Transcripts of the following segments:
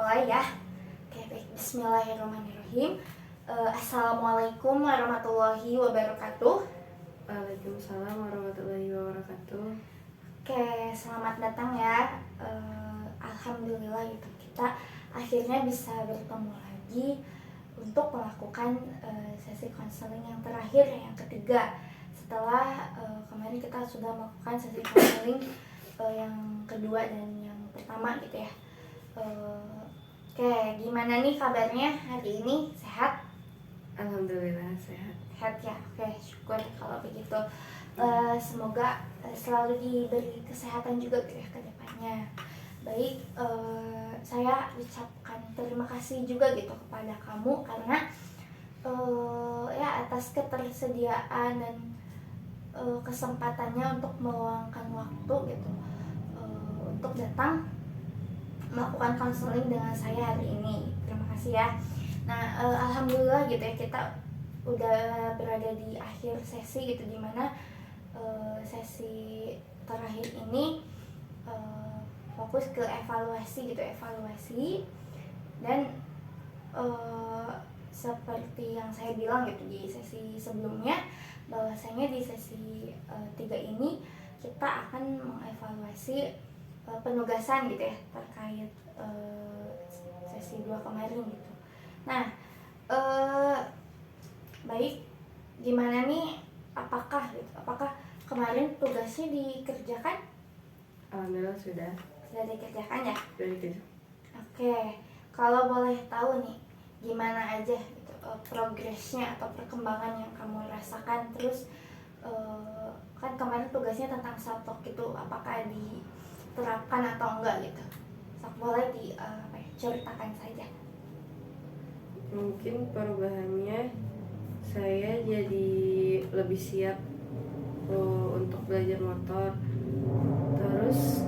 mulai ya. Oke, baik. Bismillahirrahmanirrahim. Assalamualaikum warahmatullahi wabarakatuh. Waalaikumsalam warahmatullahi wabarakatuh. Oke, selamat datang ya. Alhamdulillah gitu kita akhirnya bisa bertemu lagi untuk melakukan sesi konseling yang terakhir, yang ketiga. Setelah kemarin kita sudah melakukan sesi konseling yang kedua dan yang pertama gitu ya. Oke, gimana nih kabarnya hari ini? Sehat? Alhamdulillah sehat. Sehat ya? Oke, syukur kalau begitu. Semoga selalu diberi kesehatan juga gitu ya ke depannya. Baik, saya ucapkan terima kasih juga gitu kepada kamu karena ya atas ketersediaan dan kesempatannya untuk meluangkan waktu gitu untuk datang melakukan konseling dengan saya hari ini. Terima kasih ya. Nah, alhamdulillah gitu ya kita udah berada di akhir sesi gitu, dimana sesi terakhir ini fokus ke evaluasi gitu, evaluasi dan seperti yang saya bilang gitu di sesi sebelumnya, bahwasanya di sesi 3 ini kita akan mengevaluasi penugasan gitu ya terkait sesi 2 kemarin gitu. Nah, baik, gimana nih, apakah kemarin tugasnya dikerjakan? Alhamdulillah sudah Dikerjakan ya? begitu. Oke, kalau boleh tahu nih gimana aja gitu progresnya atau perkembangan yang kamu rasakan. Terus kan kemarin tugasnya tentang self talk itu, apakah diterapkan atau enggak gitu? Boleh ceritakan saja. Mungkin perubahannya saya jadi lebih siap untuk belajar motor. Terus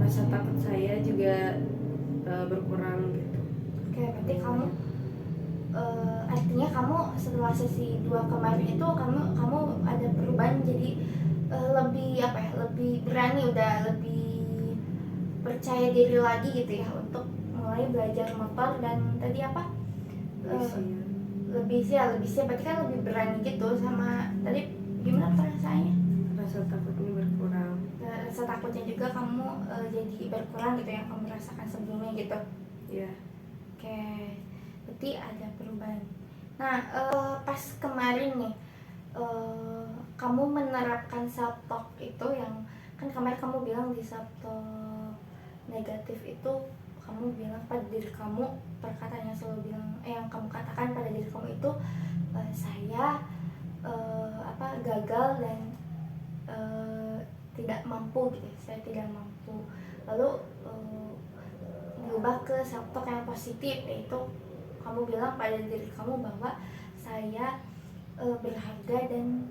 rasa takut saya juga berkurang gitu. Oke, berarti kamu artinya kamu setelah sesi 2 kemarin itu kamu ada perubahan, jadi lebih lebih berani, udah lebih percaya diri lagi gitu ya untuk mulai belajar motor. Dan tadi lebih siap berarti kan lebih berani gitu. Sama tadi gimana perasaannya? Rasa takutnya berkurang. Rasa takutnya juga kamu jadi berkurang gitu yang kamu rasakan sebelumnya gitu. Ya. Oke, berarti ada perubahan. Nah, pas kemarin nih kamu menerapkan self talk itu, yang kan kemarin kamu bilang di self talk negatif itu kamu bilang pada diri kamu, perkataan yang selalu bilang yang kamu katakan pada diri kamu itu, saya gagal dan tidak mampu gitu, saya tidak mampu. Lalu berubah ke self talk yang positif, yaitu kamu bilang pada diri kamu bahwa saya berharga dan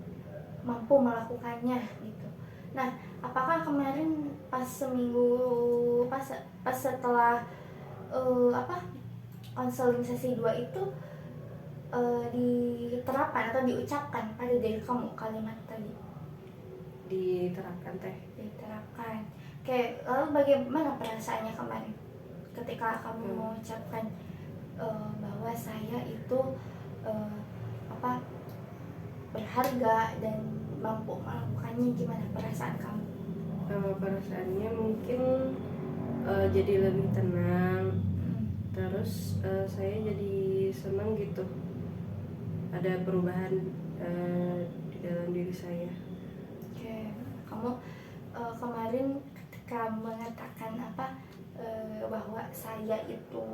mampu melakukannya gitu. Nah, apakah kemarin pas seminggu pas setelah konseling sesi 2 itu diterapkan atau diucapkan pada diri kamu kalimat tadi? Diterapkan teh. Diterapkan. Oke, lalu bagaimana perasaannya kemarin ketika kamu mengucapkan bahwa saya itu berharga dan mampu melakukannya? Gimana perasaan kamu? Perasaannya mungkin jadi lebih tenang. Terus saya jadi senang gitu, ada perubahan di dalam diri saya. Oke, kamu kemarin ketika mengatakan bahwa saya itu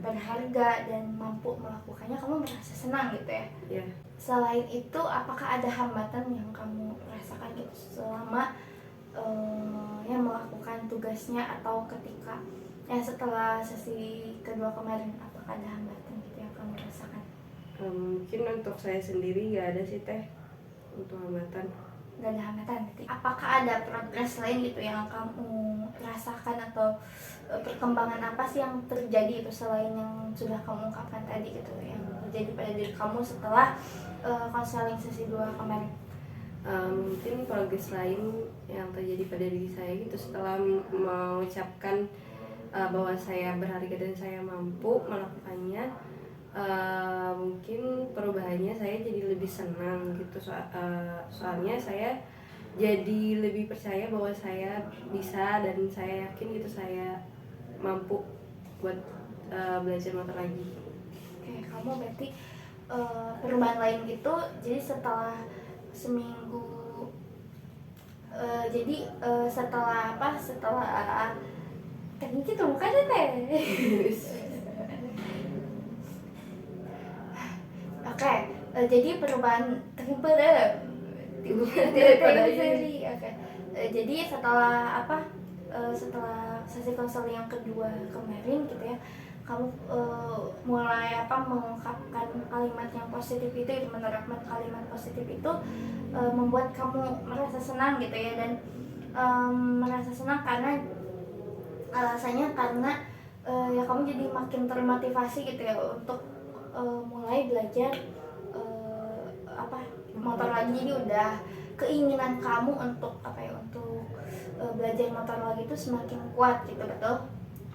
berharga dan mampu melakukannya, kamu merasa senang gitu ya? Ya. Selain itu, apakah ada hambatan yang kamu rasakan gitu selama yang melakukan tugasnya, atau ketika setelah sesi kedua kemarin, apakah ada hambatan gitu yang kamu rasakan? Mungkin untuk saya sendiri nggak ada sih teh untuk hambatan. Nggak ada hambatan. Apakah ada progres lain gitu yang kamu rasakan, atau perkembangan apa sih yang terjadi itu selain yang sudah kamu ungkapkan tadi gitu, yang terjadi pada diri kamu setelah konseling sesi 2 kemarin? mungkin progres lain yang terjadi pada diri saya gitu setelah mengucapkan bahwa saya berharga dan saya mampu melakukannya. Mungkin perubahannya saya jadi lebih senang gitu, soalnya saya jadi lebih percaya bahwa saya bisa dan saya yakin gitu saya mampu buat belajar motor lagi. Oke, kamu berarti perubahan lain gitu. Jadi setelah seminggu, setelah apa? Setelah teknik itu bukan teh. Oke, jadi perubahan teknik Oke. Jadi setelah apa? Setelah sesi konseling yang kedua kemarin gitu ya, kamu mulai apa mengungkapkan kalimat yang positif itu, menerapkan kalimat positif itu membuat kamu merasa senang gitu ya, dan merasa senang karena alasannya karena ya kamu jadi makin termotivasi gitu ya untuk mulai belajar apa motor lagi. Jadi udah keinginan kamu untuk apa ya, untuk belajar motor lagi itu semakin kuat gitu, betul?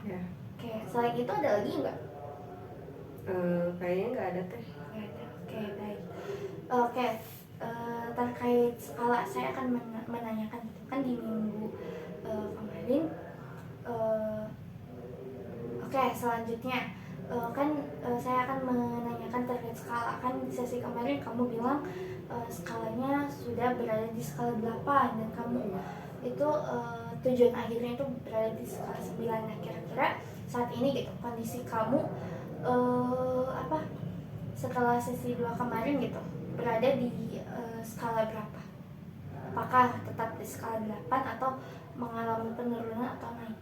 Ya. Oke, selain itu ada lagi nggak? Kayaknya nggak ada teh. Nggak ada. Oke, baik. Oke, terkait skala saya akan menanyakan gitu kan di minggu kemarin. Oke, selanjutnya kan saya akan menanyakan terkait skala. Kan di sesi kemarin kamu bilang skalanya sudah berada di skala 8 dan kamu itu tujuan akhirnya itu berada di skala 9. Nah, kira-kira saat ini gitu kondisi kamu apa setelah sesi 2 kemarin gitu berada di skala berapa? Apakah tetap di skala 8 atau mengalami penurunan atau naik?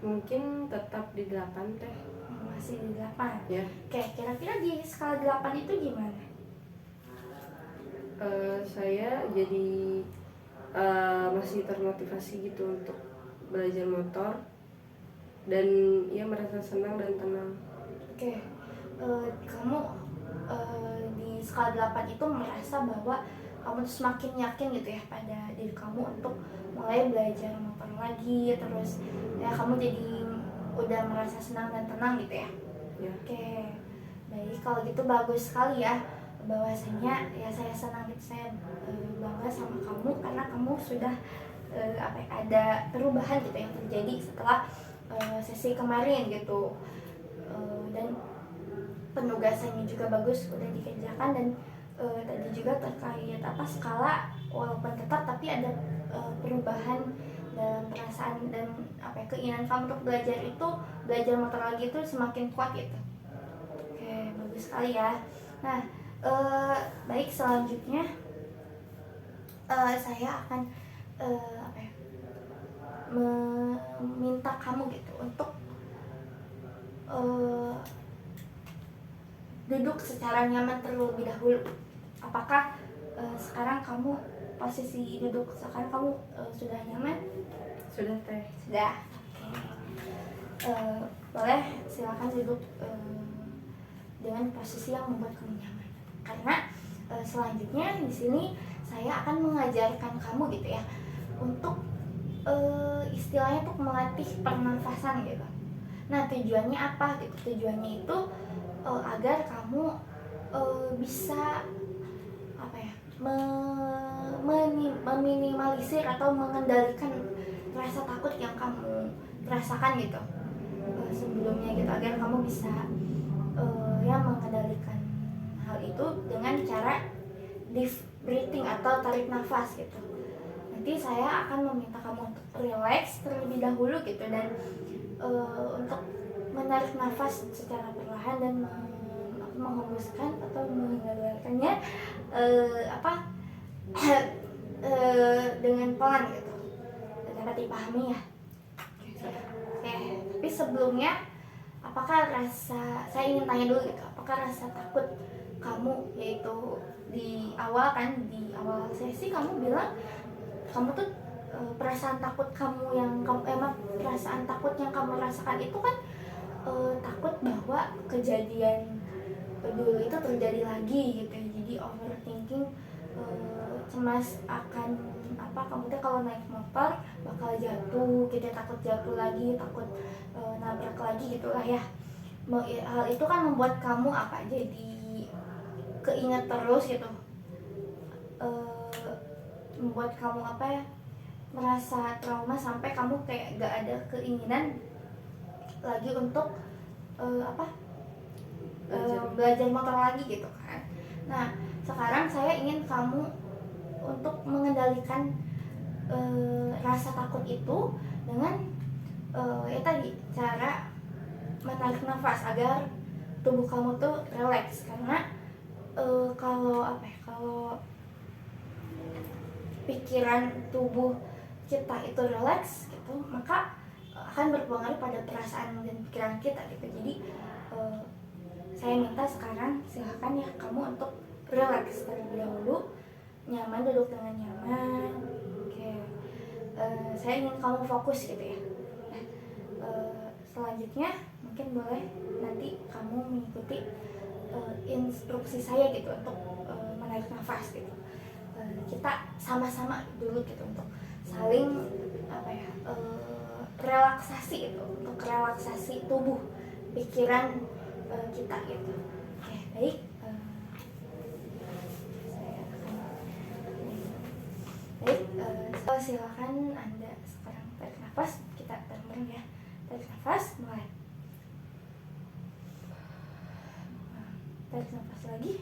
Mungkin tetap di 8 teh. Masih di 8. Ya. Oke, kira-kira di skala 8 itu gimana? Saya jadi masih termotivasi gitu untuk belajar motor dan ya merasa senang dan tenang. Oke, kamu di skala 8 itu merasa bahwa kamu tuh semakin yakin gitu ya pada diri kamu untuk mulai belajar motor lagi, terus ya kamu jadi udah merasa senang dan tenang gitu ya? Ya. Oke, baik, kalau gitu bagus sekali ya, bahwasanya ya saya senang gitu, saya bangga sama kamu karena kamu sudah apa ya, ada perubahan gitu yang terjadi setelah sesi kemarin gitu. Dan penugasannya juga bagus udah dikerjakan, dan tadi juga terkait apa skala walaupun tetap tapi ada perubahan dalam perasaan dan apa ya, keinginan kamu untuk belajar motor lagi itu semakin kuat gitu. Oke, bagus sekali ya. Nah, baik, selanjutnya saya akan apa ya, meminta kamu gitu untuk duduk secara nyaman terlebih dahulu. Apakah sekarang kamu posisi duduk sekarang kamu sudah nyaman? Sudah teh. Sudah. Boleh silakan duduk dengan posisi yang membuat kamu nyaman. Karena selanjutnya di sini saya akan mengajarkan kamu gitu ya untuk istilahnya untuk melatih pernafasan gitu. Nah, tujuannya apa gitu? Tujuannya itu agar kamu bisa apa ya, meminimalisir atau mengendalikan rasa takut yang kamu rasakan gitu sebelumnya gitu, agar kamu bisa ya mengendalikan hal itu dengan cara deep breathing atau tarik nafas gitu. Nanti saya akan meminta kamu untuk relax terlebih dahulu gitu, dan untuk menarik nafas secara perlahan dan menghembuskan atau mengeluarkannya dengan pelan gitu. Dapat dipahami ya? Oke, tapi sebelumnya apakah saya ingin tanya dulu gitu, apakah rasa takut kamu, yaitu di awal sesi kamu bilang kamu tuh perasaan takut yang kamu rasakan itu kan takut bahwa kejadian dulu itu terjadi lagi gitu ya, jadi overthinking cemas akan apa, kamu tuh kalau naik motor bakal jatuh gitu, takut jatuh lagi, takut nabrak lagi gitulah ya. Hal itu kan membuat kamu apa, jadi keinget terus gitu, membuat kamu apa ya, merasa trauma sampai kamu kayak gak ada keinginan lagi untuk apa, belajar motor lagi gitu kan. Nah sekarang saya ingin kamu untuk mengendalikan rasa takut itu dengan ya tadi, cara menarik nafas agar tubuh kamu tuh relax. Karena kalau apa ya, kalau pikiran tubuh kita itu relax gitu, maka akan berpengaruh pada perasaan dan pikiran kita gitu. Jadi saya minta sekarang silahkan ya kamu untuk relax terlebih dahulu, nyaman, duduk dengan nyaman. Oke. Saya ingin kamu fokus gitu ya. Selanjutnya mungkin boleh nanti kamu mengikuti instruksi saya gitu untuk menarik nafas gitu. Kita sama-sama dulu gitu untuk saling apa ya, relaksasi gitu, untuk relaksasi tubuh, pikiran kita gitu. Oke, baik. Saya akan baik. Silakan Anda sekarang tarik nafas, kita bareng ya. Tarik nafas, mulai. Tarik nafas lagi.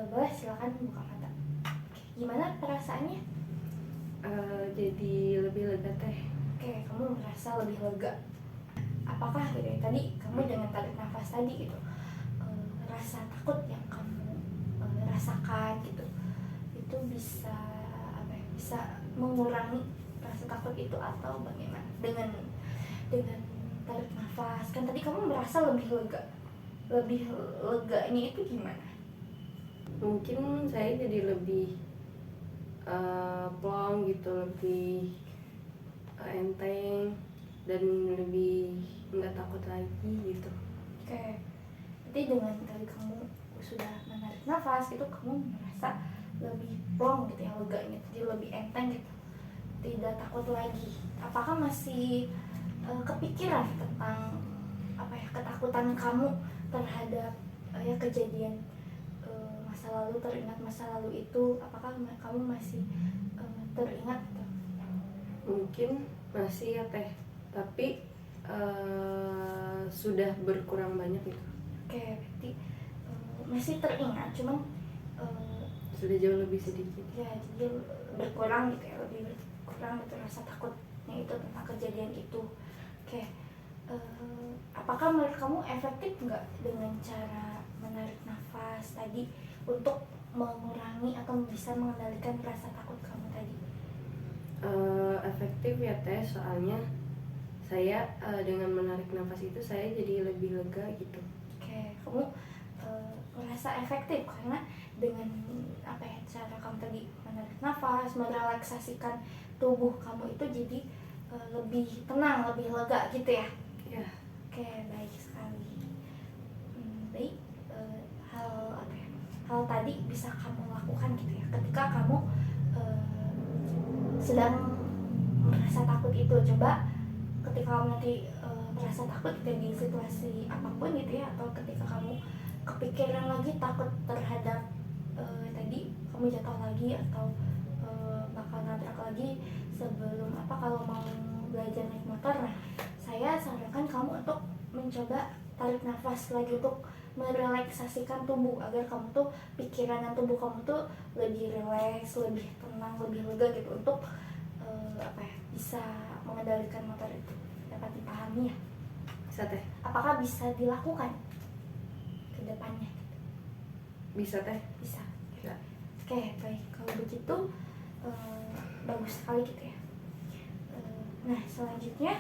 Boleh silakan buka mata. Gimana perasaannya? Jadi lebih lega teh. Oke, kamu merasa lebih lega. Apakah gitu ya, tadi kamu dengan tarik nafas tadi gitu, rasa takut yang kamu rasakan gitu, itu bisa apa ya, bisa mengurangi rasa takut itu atau bagaimana dengan tarik nafas? Kan tadi kamu merasa lebih lega. Lebih leganya itu gimana? Mungkin saya jadi lebih plong gitu, lebih enteng dan lebih nggak takut lagi gitu. Oke, jadi dengan tadi kamu sudah menarik nafas itu kamu merasa lebih plong gitu ya, leganya, jadi lebih enteng gitu, tidak takut lagi. Apakah masih kepikiran tentang apa ya, ketakutan kamu terhadap ya kejadian masa lalu, teringat masa lalu itu? Apakah kamu masih teringat? Mungkin masih ya teh, tapi sudah berkurang banyak gitu. Oke, berarti masih teringat, cuman sudah jauh lebih sedikit. ya jadi berkurang gitu ya, lebih berkurang gitu rasa takutnya itu tentang kejadian itu. Oke, apakah menurut kamu efektif nggak dengan cara menarik nafas tadi untuk mengurangi atau bisa mengendalikan rasa takut kamu tadi? Efektif ya teh, soalnya saya dengan menarik nafas itu saya jadi lebih lega gitu. Oke, kamu merasa efektif karena dengan apa ya, cara kamu tadi menarik nafas, merelaksasikan tubuh kamu itu jadi lebih tenang, lebih lega gitu ya? Ya. Oke, baik sekali. Baik, hal apa ya, hal tadi bisa kamu lakukan gitu ya ketika kamu sedang merasa takut itu. Coba ketika kamu nanti merasa takut gitu di situasi apapun gitu ya, atau ketika kamu kepikiran lagi takut terhadap tadi kamu jatuh lagi atau bakal nabrak lagi sebelum apa, kalau mau belajar naik motor, nah saya sarankan kamu untuk mencoba tarik nafas lagi untuk merelaksasikan tubuh agar kamu tuh, pikiran dan tubuh kamu tuh lebih rileks, lebih tenang, lebih lega gitu, untuk apa ya, bisa mengendalikan motor itu. Dapat dipahami ya? Bisa teh. Apakah bisa dilakukan ke depannya? Bisa teh. Bisa. Bisa. Oke, baik. Kalau begitu bagus sekali gitu ya. Nah selanjutnya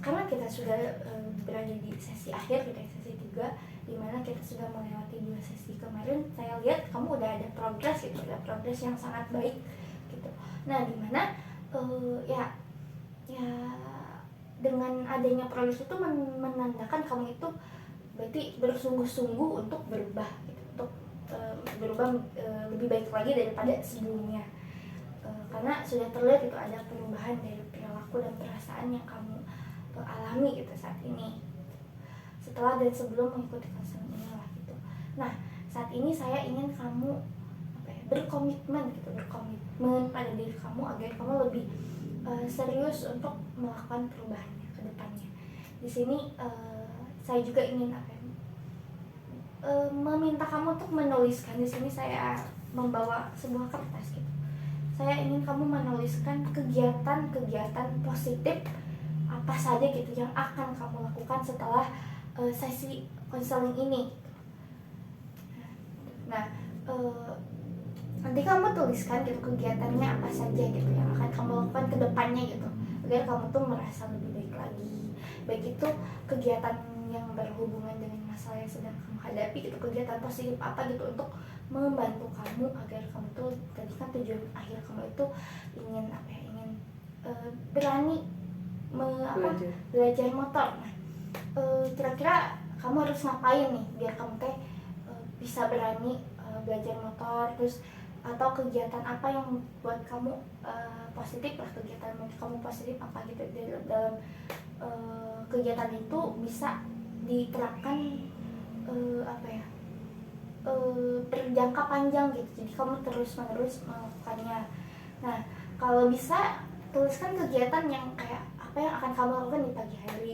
karena kita sudah berada di sesi akhir gitu ya, sesi 3, dimana kita sudah melewati 2 sesi kemarin. Saya lihat kamu udah ada progres gitu, ada progres yang sangat baik gitu. Nah dimana ya dengan adanya progres itu menandakan kamu itu berarti bersungguh-sungguh untuk berubah gitu, untuk berubah lebih baik lagi daripada sebelumnya. Karena sudah terlihat itu ada perubahan dari perilaku dan perasaan yang kamu alami gitu saat ini, setelah dan sebelum mengikuti konseling ini lah gitu. Nah saat ini saya ingin kamu berkomitmen gitu, berkomitmen pada diri kamu agar kamu lebih serius untuk melakukan perubahannya ke depannya. Di sini saya juga ingin meminta kamu untuk menuliskan. Di sini saya membawa sebuah kertas gitu. Saya ingin kamu menuliskan kegiatan-kegiatan positif apa saja gitu yang akan kamu lakukan setelah sesi konseling ini. Nah, nanti kamu tuliskan gitu kegiatannya apa saja gitu yang akan kamu lakukan ke depannya gitu, agar kamu tuh merasa lebih baik lagi. Baik itu kegiatan yang berhubungan dengan masalah yang sedang kamu hadapi gitu, kegiatan positif apa gitu untuk membantu kamu agar kamu tuh, tadi kan tujuan akhir kamu itu ingin ingin berani belajar motor. Nah, kira-kira kamu harus ngapain nih biar kamu teh bisa berani belajar motor, terus atau kegiatan apa yang buat kamu positif lah, kegiatan menurut kamu positif apa gitu dalam kegiatan itu bisa diterapkan berjangka panjang gitu, jadi kamu terus menerus melakukannya. Nah kalau bisa tuliskan kegiatan yang kayak apa yang akan kamu lakukan di pagi hari,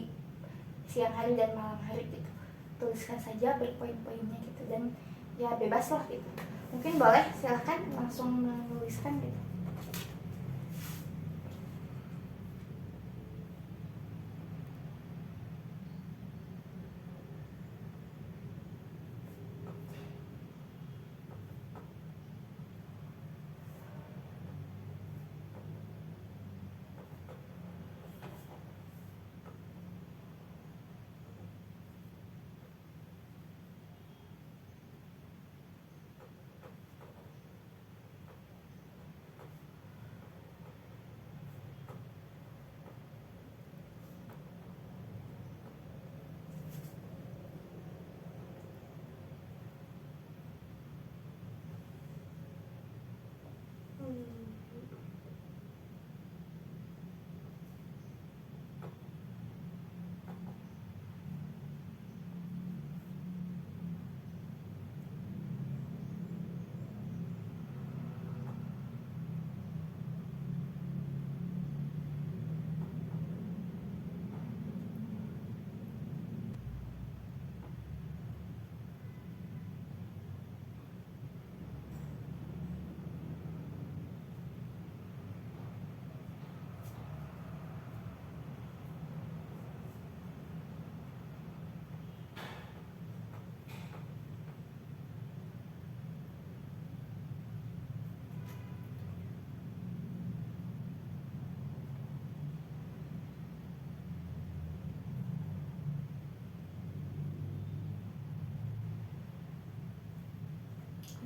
siang hari, dan malam hari gitu. Tuliskan saja berpoin-poinnya gitu, dan ya bebas lah gitu. Mungkin boleh silahkan langsung menuliskan gitu.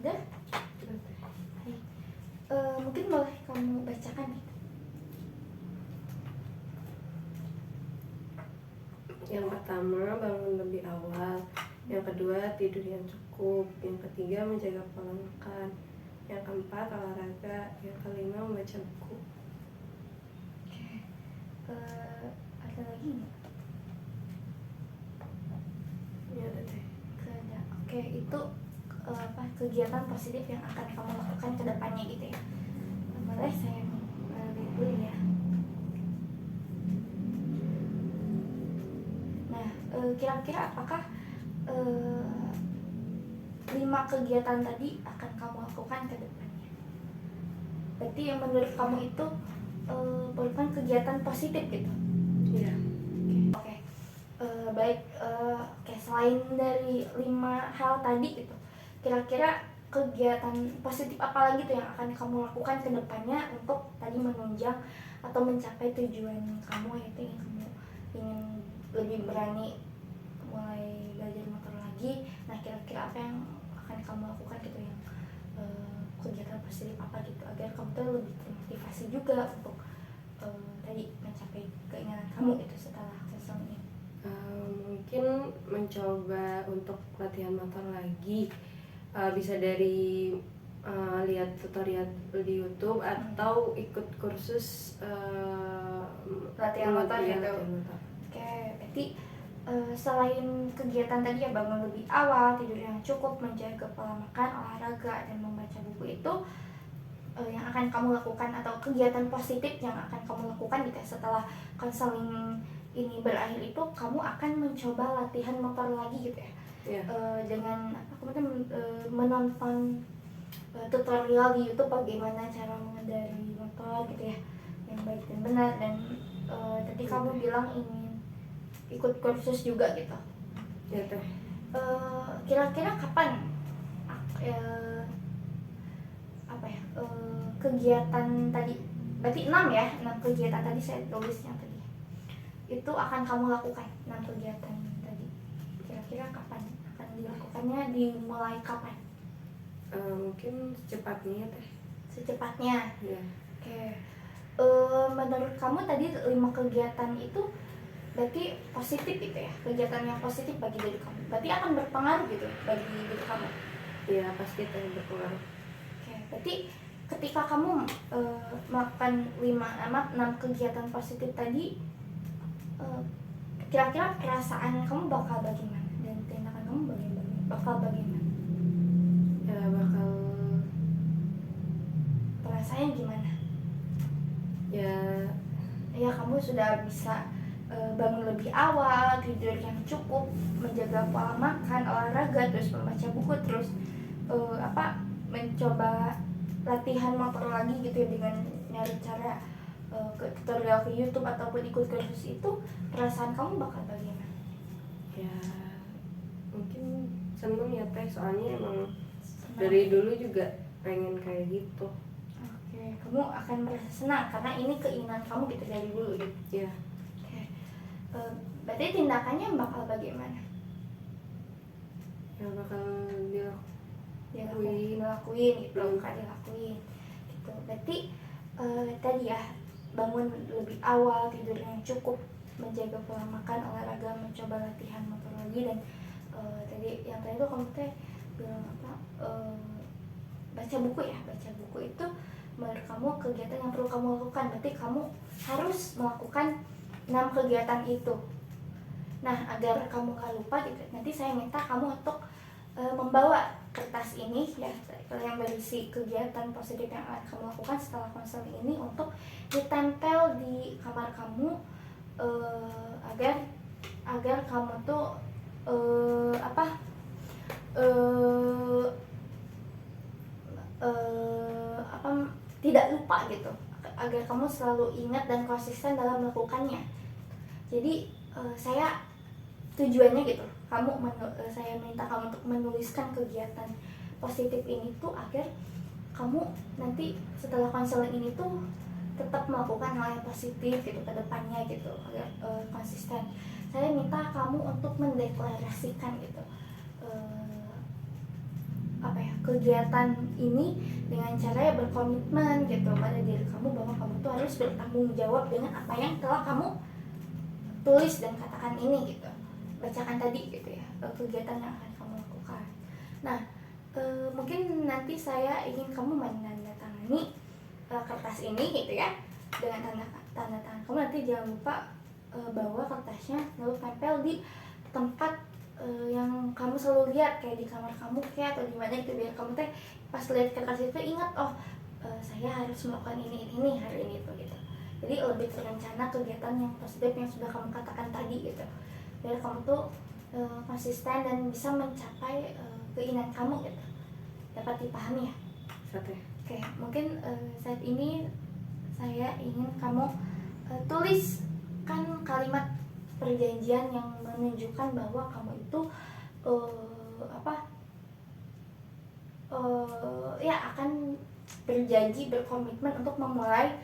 Udah? Mungkin boleh kamu bacakan gitu. Yang pertama, bangun lebih awal. Yang kedua, tidur yang cukup. Yang ketiga, menjaga pola makan. Yang keempat, olahraga. Yang kelima, membaca buku. Ada lagi nggak? Ya udah deh. Oke, itu kegiatan positif yang akan kamu lakukan ke depannya gitu ya. Boleh saya dulu ya. Nah, kira-kira apakah 5 kegiatan tadi akan kamu lakukan ke depannya? Berarti yang menurut kamu itu merupakan kegiatan positif gitu? Iya. Oke. Baik. Oke, selain dari 5 hal tadi gitu, kira-kira kegiatan positif apa lagi tuh yang akan kamu lakukan ke depannya untuk tadi menunjang atau mencapai tujuan kamu, yaitu yang kamu ingin lebih berani mulai belajar motor lagi. Nah, kira-kira apa yang akan kamu lakukan gitu, yang kegiatan positif apa gitu, agar kamu tuh lebih termotivasi juga untuk tadi mencapai keinginan kamu itu setelah konseling ini? Mungkin mencoba untuk latihan motor lagi, bisa dari lihat tutorial di YouTube atau ikut kursus Latihan motor ya, gitu. latihan motor. Oke, berarti selain kegiatan tadi ya, bangun lebih awal, tidur yang cukup, menjaga pola makan, olahraga, dan membaca buku itu yang akan kamu lakukan, atau kegiatan positif yang akan kamu lakukan gitu ya, setelah konseling ini berakhir itu, kamu akan mencoba latihan motor lagi gitu ya. Yeah. Dengan kemudian menonton tutorial di YouTube bagaimana cara mengendarai motor gitu ya, yang baik dan benar. Dan tadi kamu bilang ingin ikut kursus juga gitu. Ya teh. Kira-kira kapan kegiatan tadi, berarti 6 ya, 6 kegiatan tadi saya tulisnya tadi, itu akan kamu lakukan 6 kegiatan tadi. Kira-kira kapan akan dilakukannya, dimulai kapan? Mungkin secepatnya teh. Secepatnya. Ya. Oke. Menurut kamu tadi 5 kegiatan itu berarti positif gitu ya, kegiatan yang positif bagi diri kamu, berarti akan berpengaruh gitu bagi diri kamu? Iya, pasti teh berpengaruh. Oke, berarti ketika kamu melakukan 6 kegiatan positif tadi, kira-kira perasaan kamu bakal bagaimana dan tindakan kamu bakal bagaimana? Ya bakal Perasaannya gimana? Ya Kamu sudah bisa bangun lebih awal, tidur yang cukup, menjaga pola makan, olahraga, terus membaca buku, terus mencoba latihan motor lagi gitu ya, dengan nyari cara ke tutorial ke YouTube ataupun ikut kursus itu. Perasaan kamu bakal bagaimana? ya mungkin seneng ya teh, soalnya emang Senang. dari dulu juga pengen kayak gitu. Oke, kamu akan merasa senang karena ini keinginan kamu gitu dari dulu gitu. Ya. Oke. Berarti tindakannya bakal bagaimana? Ya bakal dilakuin gitu, kan dilakuin gitu. Berarti tadi ya, bangun lebih awal, tidur yang cukup, menjaga pola makan, olahraga, mencoba latihan motor lagi, dan tadi itu kamu teh bilang apa, baca buku ya. Baca buku itu menurut kamu kegiatan yang perlu kamu lakukan, berarti kamu harus melakukan 6 kegiatan itu. Nah, agar kamu gak lupa gitu, nanti saya minta kamu untuk membawa kertas ini ya, yang berisi kegiatan positif yang akan kamu lakukan setelah konseling ini, untuk ditempel di kamar kamu, agar kamu tuh tidak lupa gitu, agar kamu selalu ingat dan konsisten dalam melakukannya. Jadi tujuannya gitu, saya minta kamu untuk menuliskan kegiatan positif ini tuh agar kamu nanti setelah konseling ini tuh tetap melakukan hal yang positif gitu ke depannya gitu, agar konsisten. Saya minta kamu untuk mendeklarasikan gitu kegiatan ini dengan cara berkomitmen gitu pada diri kamu, bahwa kamu tuh harus bertanggung jawab dengan apa yang telah kamu tulis dan katakan ini gitu, bacakan tadi gitu ya, kegiatan yang akan kamu lakukan. Nah, mungkin nanti saya ingin kamu menandatangani kertas ini gitu ya, dengan tanda tangan kamu. Nanti jangan lupa bawa kertasnya, lalu tempel di tempat yang kamu selalu lihat, kayak di kamar kamu kayak atau di mana gitu, biar kamu teh pas lihat kertas itu ingat, saya harus melakukan ini hari ini tuh gitu. Jadi lebih terencana kegiatan yang positif yang sudah kamu katakan tadi gitu, biar kamu tuh konsisten dan bisa mencapai keinginan kamu gitu. Dapat dipahami ya? Oke, mungkin saat ini saya ingin kamu tuliskan kalimat perjanjian yang menunjukkan bahwa kamu itu akan berjanji, berkomitmen untuk memulai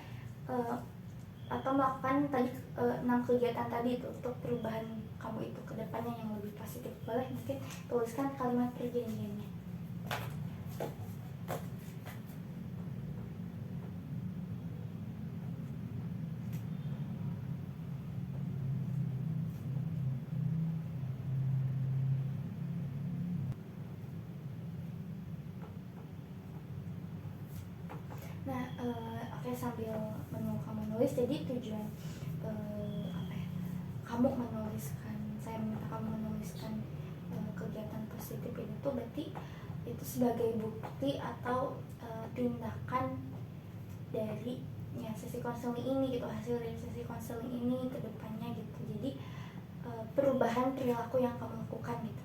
atau melakukan tadi 6 kegiatan tadi itu untuk perubahan kamu itu ke depannya yang lebih positif. Boleh mungkin tuliskan kalimat perjanjiannya. Nah, oke, sambil menunggu kamu nulis, jadi tujuan apa ya, kamu menuliskan, saya minta kamu menuliskan kegiatan positif ini tuh berarti itu sebagai bukti atau tindakan dari ya sesi konseling ini gitu, hasil dari sesi konseling ini ke depannya gitu. Jadi perubahan perilaku yang kamu lakukan gitu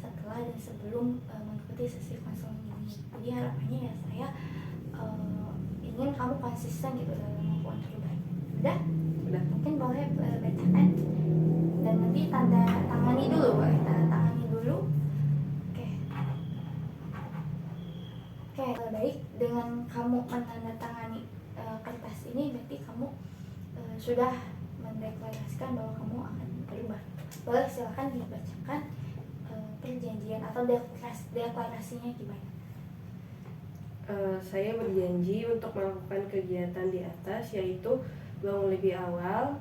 setelah dan sebelum mengikuti sesi konseling ini. Jadi harapannya ya saya ingin kamu konsisten gitu dalam melakukan perubahan. Udah? Mungkin boleh bacakan dan nanti tanda tangani dulu, boleh tanda tangani dulu. Oke. Baik, dengan kamu menandatangani kertas ini berarti kamu sudah mendeklarasikan bahwa kamu akan berubah. Boleh silakan dibacakan perjanjian atau deklarasinya gimana? Saya berjanji untuk melakukan kegiatan di atas, yaitu bangun lebih awal,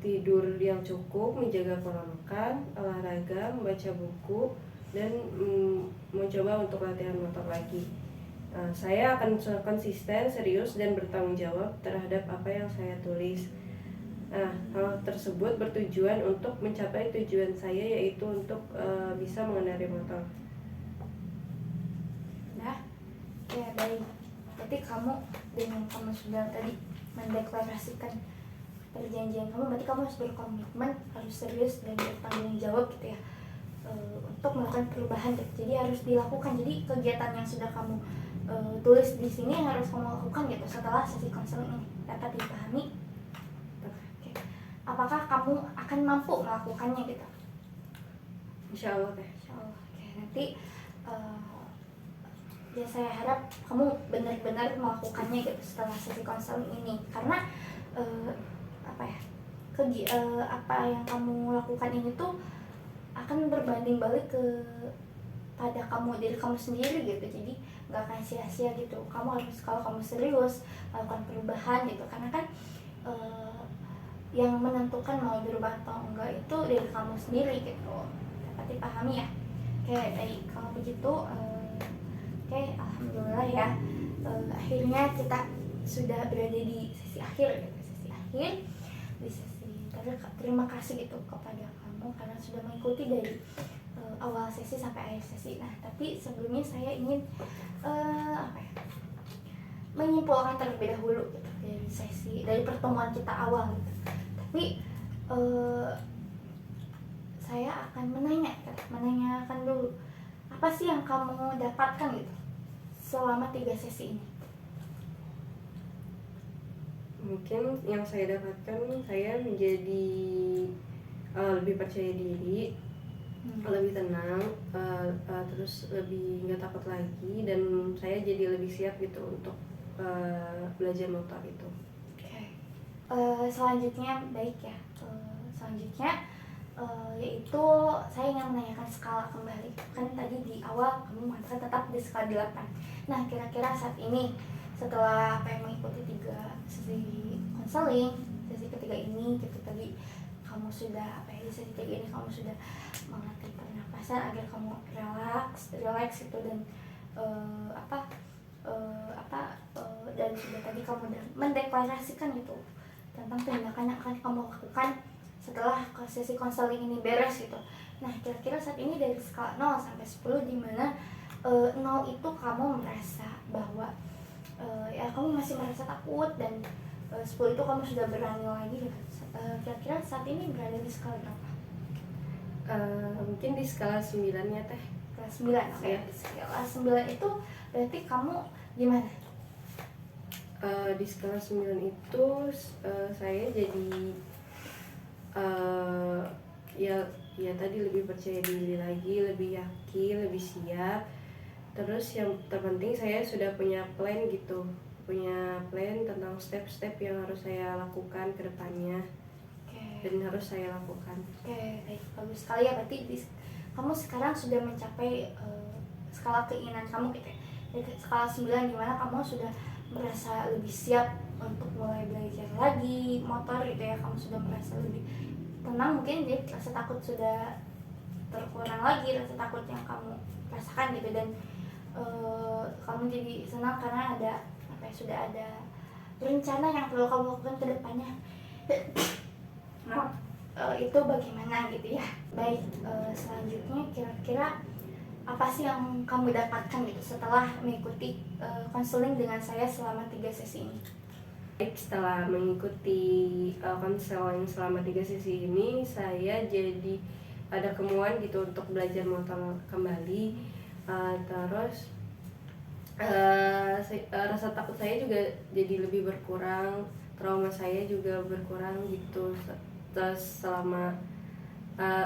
tidur yang cukup, menjaga pola makan, olahraga, membaca buku, dan mencoba untuk latihan motor lagi. Saya akan konsisten, serius, dan bertanggung jawab terhadap apa yang saya tulis. Hal tersebut bertujuan untuk mencapai tujuan saya, yaitu untuk bisa mengendarai motor. Ya baik, berarti kamu dengan kamu sudah tadi mendeklarasikan perjanjian kamu, berarti kamu harus berkomitmen, harus serius dan bertanggung jawab gitu ya untuk melakukan perubahan gitu. Jadi harus dilakukan. Jadi kegiatan yang sudah kamu tulis di sini harus kamu lakukan gitu setelah sesi konseling ini. Dapat dipahami? Oke. Apakah kamu akan mampu melakukannya gitu? Insya Allah teh. Insya Allah. Oke, nanti ya saya harap kamu benar-benar melakukannya gitu setelah sesi konseling ini, karena apa ya, apa yang kamu lakukan ini tuh akan berbanding balik ke pada diri kamu sendiri gitu. Jadi nggak akan sia-sia gitu. Kamu harus, kalau kamu serius melakukan perubahan gitu, karena kan yang menentukan mau berubah atau enggak itu dari kamu sendiri gitu. Dapat dipahami ya? Oke, baik, kalau begitu Oke, alhamdulillah ya. Akhirnya kita sudah berada di sesi akhir gitu. Terima kasih gitu kepada kamu karena sudah mengikuti dari awal sesi sampai akhir sesi. Nah, tapi sebelumnya saya ingin apa ya, menyimpulkan terlebih dahulu gitu, dari pertemuan kita awal gitu. Tapi saya akan menanyakan dulu, apa sih yang kamu dapatkan gitu selama 3 sesi ini? Mungkin yang saya dapatkan, saya menjadi lebih percaya diri, lebih tenang, terus lebih nggak takut lagi, dan saya jadi lebih siap gitu untuk belajar motor itu. Selanjutnya baik ya. Selanjutnya yaitu saya ingin menanyakan skala kembali. Kan tadi di awal kamu mengatakan tetap di skala 8. Nah, kira-kira saat ini setelah mengikuti 3 sesi konseling, sesi ketiga ini gitu, tadi kamu sudah di sesi 3 ini kamu sudah mengatasi pernapasan agar kamu relax itu, dan dan sudah tadi kamu mendeklarasikan gitu tentang tindakan yang akan kamu lakukan setelah sesi konseling ini beres gitu. Nah, kira-kira saat ini dari skala 0 sampai 10, di mana 0 itu kamu merasa bahwa ya kamu masih merasa takut, dan 10 itu kamu sudah berani lagi gitu. Kira-kira saat ini berada di skala berapa? Mungkin di skala 9 ya teh. Skala 9, oke. Skala 9 itu berarti kamu gimana? Di skala 9 itu saya jadi ya tadi lebih percaya diri lagi, lebih yakin, lebih siap. Terus yang terpenting saya sudah punya plan gitu punya plan tentang step-step yang harus saya lakukan ke depannya Oke. dan harus saya lakukan. Oke, baik, bagus sekali ya. Berarti kamu sekarang sudah mencapai skala keinginan kamu gitu ya. Dari skala 9 dimana kamu sudah merasa lebih siap untuk mulai belajar lagi motor gitu ya. Kamu sudah merasa lebih tenang, mungkin jadi rasa takut sudah berkurang lagi, rasa takut yang kamu rasakan gitu. Dan kamu jadi senang karena ada apa ya, sudah ada rencana yang perlu kamu lakukan ke depannya. Nah, itu bagaimana gitu ya. Baik, selanjutnya kira-kira apa sih yang kamu dapatkan gitu setelah mengikuti konseling dengan saya selama 3 sesi ini? Baik, setelah mengikuti konseling selama 3 sesi ini, saya jadi ada kemauan gitu untuk belajar motor kembali. Terus rasa takut saya juga jadi lebih berkurang, trauma saya juga berkurang gitu. Terus selama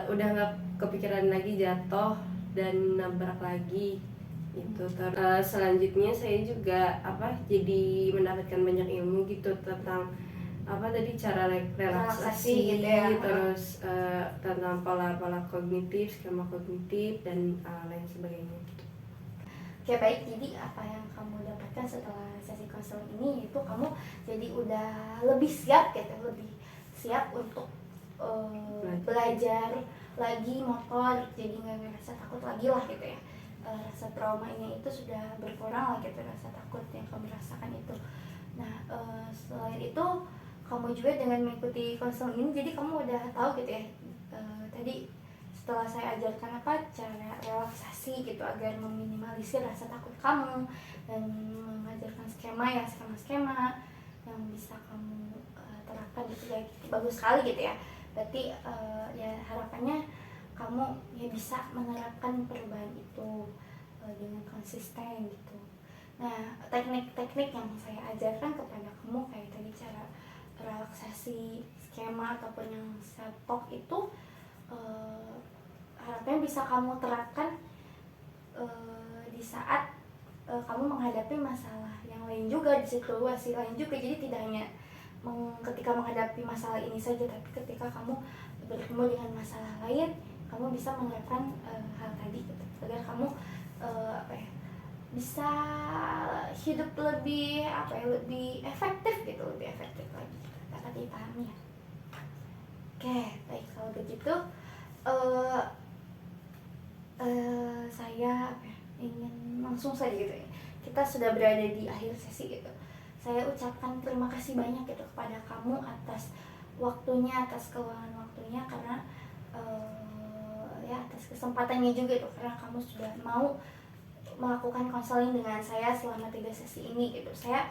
udah nggak kepikiran lagi jatuh dan nabrak lagi gitu. Selanjutnya saya juga jadi mendapatkan banyak ilmu gitu tentang cara relaksasi gitu ya. terus tentang pola-pola kognitif, skema kognitif dan lain sebagainya gitu. Oke, baik, jadi apa yang kamu dapatkan setelah sesi konseling ini itu kamu jadi udah lebih siap gitu, lebih siap untuk belajar lagi motor, jadi nggak ngerasa takut lagi lah gitu ya. Rasa traumanya itu sudah berkurang lah gitu, rasa takut yang kamu rasakan itu. Nah, selain itu kamu juga dengan mengikuti konseling ini jadi kamu udah tahu gitu ya, tadi setelah saya ajarkan cara relaksasi gitu agar meminimalisir rasa takut kamu, dan mengajarkan skema yang bisa kamu terapkan gitu ya, bagus sekali gitu ya. Berarti ya harapannya kamu ya bisa menerapkan perubahan itu dengan konsisten gitu. Nah, teknik-teknik yang saya ajarkan kepada kamu kayak tadi cara relaksasi, skema ataupun yang self talk itu harapannya bisa kamu terapkan di saat kamu menghadapi masalah yang lain juga, di situasi lain juga. Jadi tidak hanya ketika menghadapi masalah ini saja, tapi ketika kamu bertemu dengan masalah lain, kamu bisa menerapkan hal tadi gitu, agar kamu bisa hidup lebih lebih efektif gitu, lebih efektif lagi dapat dipahami ya. Oke, baik, kalau begitu saya ingin langsung saja gitu ya. Kita sudah berada di akhir sesi gitu. Saya ucapkan terima kasih banyak gitu kepada kamu atas waktunya, atas keuangan waktunya, karena ya atas kesempatannya juga itu, karena kamu sudah mau melakukan konseling dengan saya selama 3 sesi ini gitu. Saya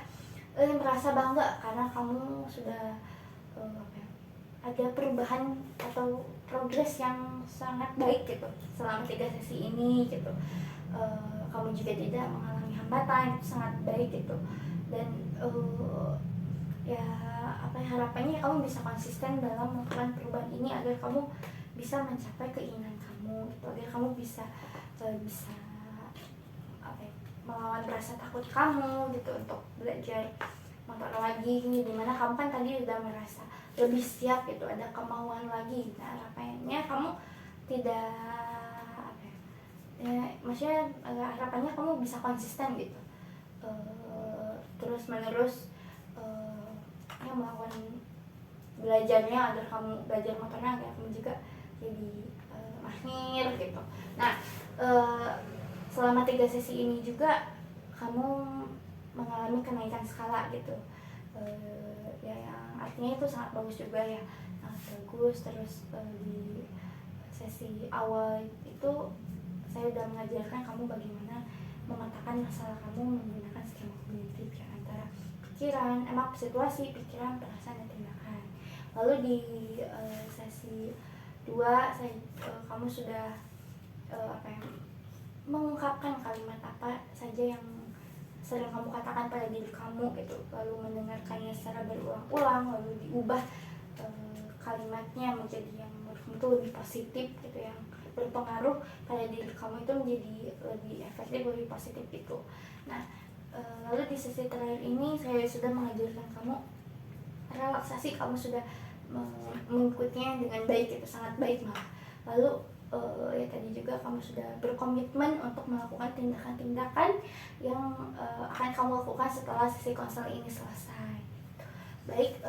merasa bangga karena kamu sudah ada perubahan atau progres yang sangat baik gitu selama 3 sesi ini gitu. Kamu juga tidak mengalami hambatan, itu sangat baik gitu. Dan ya harapannya kamu bisa konsisten dalam melakukan perubahan ini agar kamu bisa mencapai keinginan kamu gitu, agar kamu bisa melawan rasa takut kamu gitu untuk belajar motor lagi, dimana kamu kan tadi udah merasa lebih siap gitu, ada kemauan lagi. Nah, harapannya kamu tidak maksudnya harapannya kamu bisa konsisten gitu, terus menerus melakukan belajarnya, agar kamu belajar motornya agar kamu juga jadi mahir gitu. Nah, selama 3 sesi ini juga kamu mengalami kenaikan skala gitu, ya yang artinya itu sangat bagus juga ya, sangat bagus. Terus di sesi awal itu saya sudah mengajarkan kamu bagaimana memetakan masalah kamu menggunakan skema kognitif ya, antara pikiran, situasi, pikiran, perasaan, dan tindakan. Lalu di sesi 2 kamu sudah mengungkapkan kalimat apa saja yang sering kamu katakan pada diri kamu gitu, lalu mendengarkannya secara berulang-ulang, lalu diubah kalimatnya menjadi yang menurut kamu itu lebih positif gitu, yang berpengaruh pada diri kamu itu menjadi lebih efektif, lebih positif gitu. Nah, Lalu di sesi terakhir ini saya sudah mengajarkan kamu relaksasi, kamu sudah mengikutinya dengan baik, itu sangat baik malah. Lalu ya tadi juga kamu sudah berkomitmen untuk melakukan tindakan-tindakan yang akan kamu lakukan setelah sesi konseling ini selesai. Baik,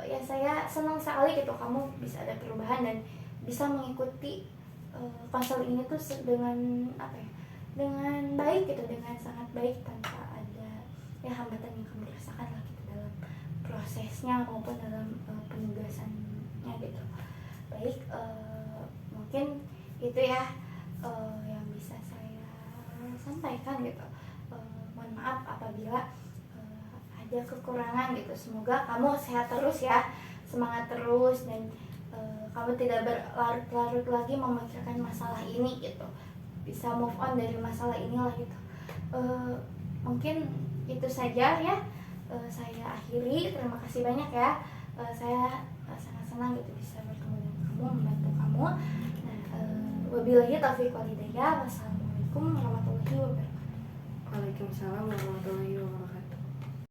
ya saya senang sekali gitu kamu bisa ada perubahan dan bisa mengikuti konseling ini tuh dengan apa ya, dengan baik gitu, dengan sangat baik, tanpa ada ya hambatan yang kamu rasakan lah gitu dalam prosesnya maupun dalam penugasannya gitu. Baik, mungkin itu ya yang bisa saya sampaikan gitu. Mohon maaf apabila ada kekurangan gitu. Semoga kamu sehat terus ya, semangat terus, dan kamu tidak berlarut-larut lagi memikirkan masalah ini gitu, bisa move on dari masalah inilah gitu. Mungkin itu saja ya, saya akhiri. Terima kasih banyak ya. Saya sangat senang gitu bisa bertemu dengan kamu, membantu kamu. Nah, wabillahi taufiq wal hidayah. Wassalamualaikum warahmatullahi wabarakatuh. Waalaikumsalam warahmatullahi wabarakatuh.